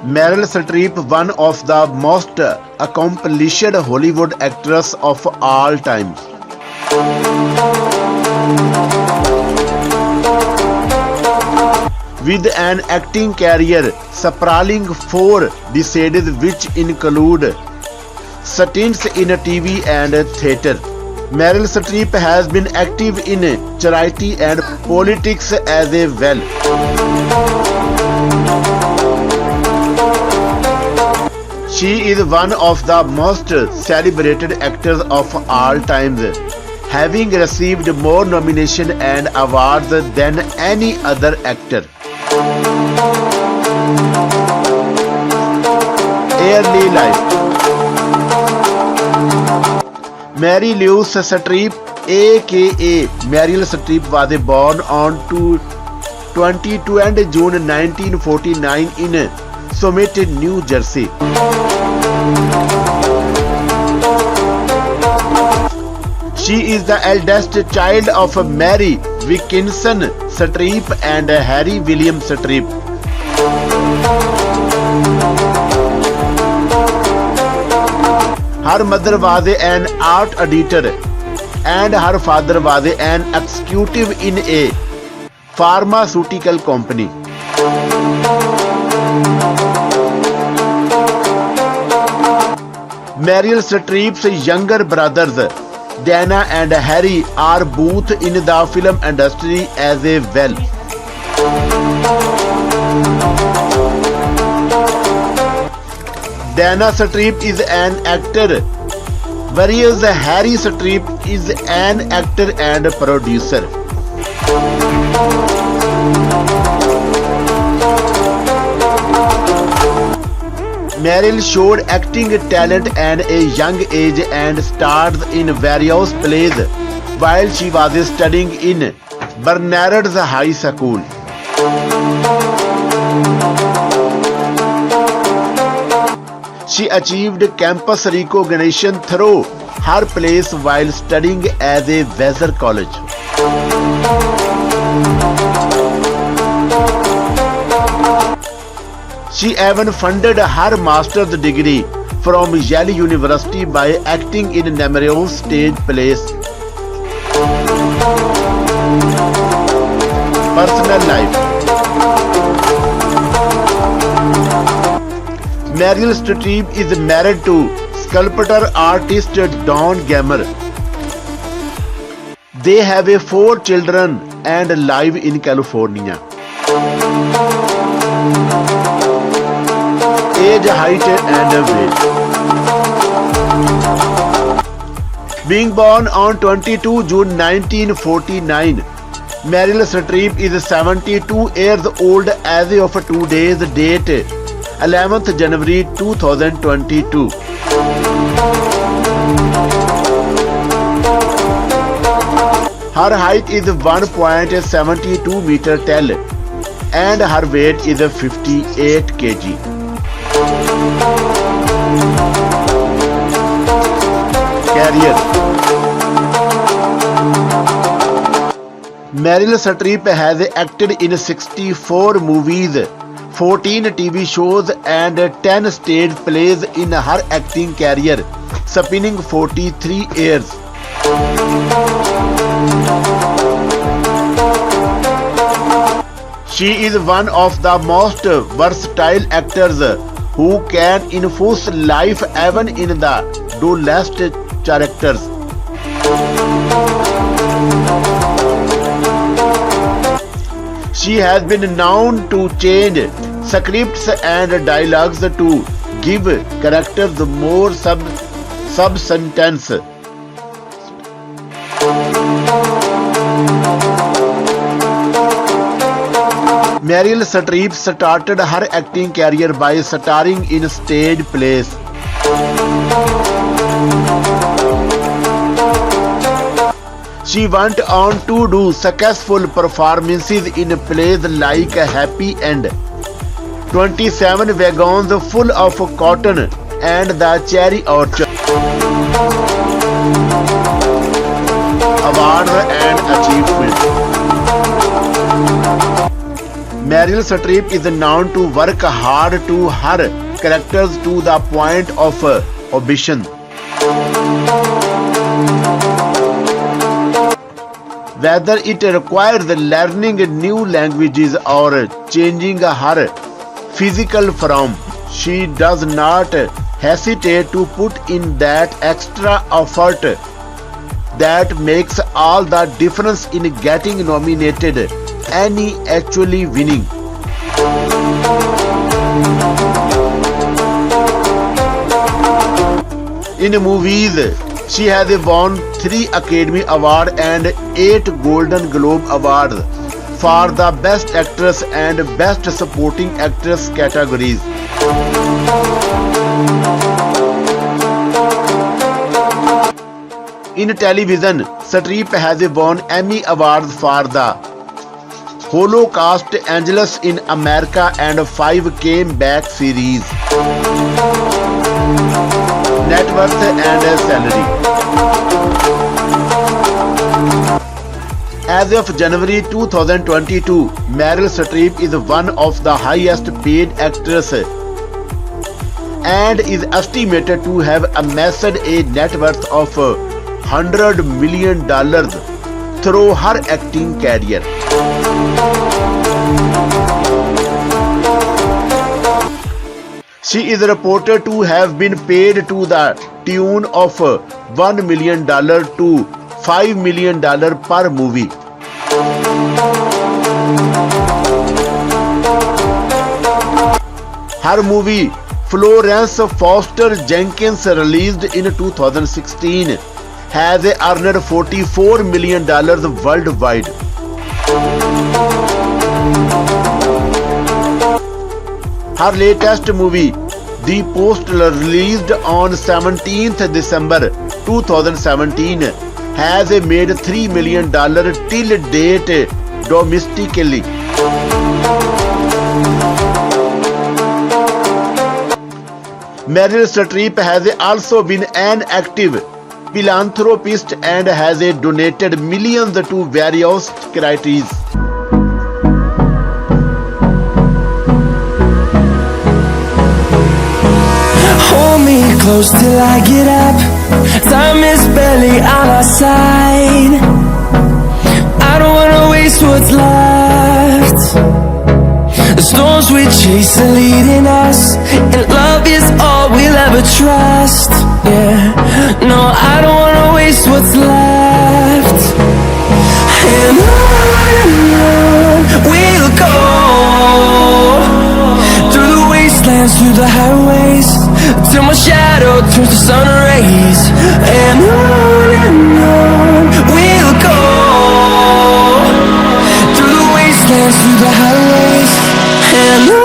Meryl Streep, one of the most accomplished Hollywood actresses of all time. With an acting career sprawling 4 decades which include stints in TV and theatre. Meryl Streep has been active in charity and politics as well. She is one of the most celebrated actors of all times, having received more nominations and awards than any other actor. Early life. Mary Louise Streep, aka Meryl Streep, was born on 22 June 1949 in Summit, New Jersey. She is the eldest child of Mary Wilkinson Streep and Harry William Streep. Her mother was an art editor and her father was an executive in a pharmaceutical company. Meryl Streep's younger brothers, Dana and Harry, are both in the film industry as well. Dana Streep is an actor, whereas Harry Streep is an actor and producer. Meryl showed acting talent at a young age and starred in various plays while she was studying in Barnard's High School. She achieved campus recognition through her plays while studying at a Vassar College. She even funded her master's degree from Yale University by acting in numerous stage plays. Personal life. Meryl Streep is married to sculptor artist Don Gamer. They have 4 children and live in California. Age, height and weight. Being born on 22 June 1949, Meryl Streep is 72 years old as of today's date, 11th January 2022. Her height is 1.72 meter tall and her weight is 58 kg. Career. Meryl Streep has acted in 64 movies, 14 TV shows and 10 stage plays in her acting career, spanning 43 years. She is one of the most versatile actors who can infuse life even in the dullest characters. She has been known to change scripts and dialogues to give characters more substance. Meryl Streep started her acting career by starring in stage plays. She went on to do successful performances in plays like Happy End, 27 Wagons Full of Cotton, and The Cherry Orchard. Awards and achievements. Meryl Streep is known to work hard to her characters to the point of obsession. Whether it requires learning new languages or changing her physical form, she does not hesitate to put in that extra effort that makes all the difference in getting nominated and actually winning. In movies, she has won 3 Academy Awards and 8 Golden Globe Awards for the Best Actress and Best Supporting Actress categories. In television, Streep has won Emmy Awards for the Holocaust, Angeles in America and 5 Came Back series. Net worth and salary. As of January 2022, Meryl Streep is one of the highest paid actresses and is estimated to have amassed a net worth of $100 million through her acting career. She is reported to have been paid to the tune of $1 million to $5 million per movie. Her movie Florence Foster Jenkins, released in 2016, has earned $44 million worldwide. Her latest movie, The Post, released on 17th December 2017, has made $3 million till date domestically. Meryl Streep has also been an active philanthropist and has donated millions to various charities. Hold me close till I get up. Time is barely on our side. I don't wanna waste what's left. The storms we chase are leading us, and love is all we'll ever trust. Yeah, no, I don't wanna waste what's left. And on we'll go, through the wastelands, through the highways, till my shadow turns to sun rays. And on we'll go, through the wastelands, through the highways, and on.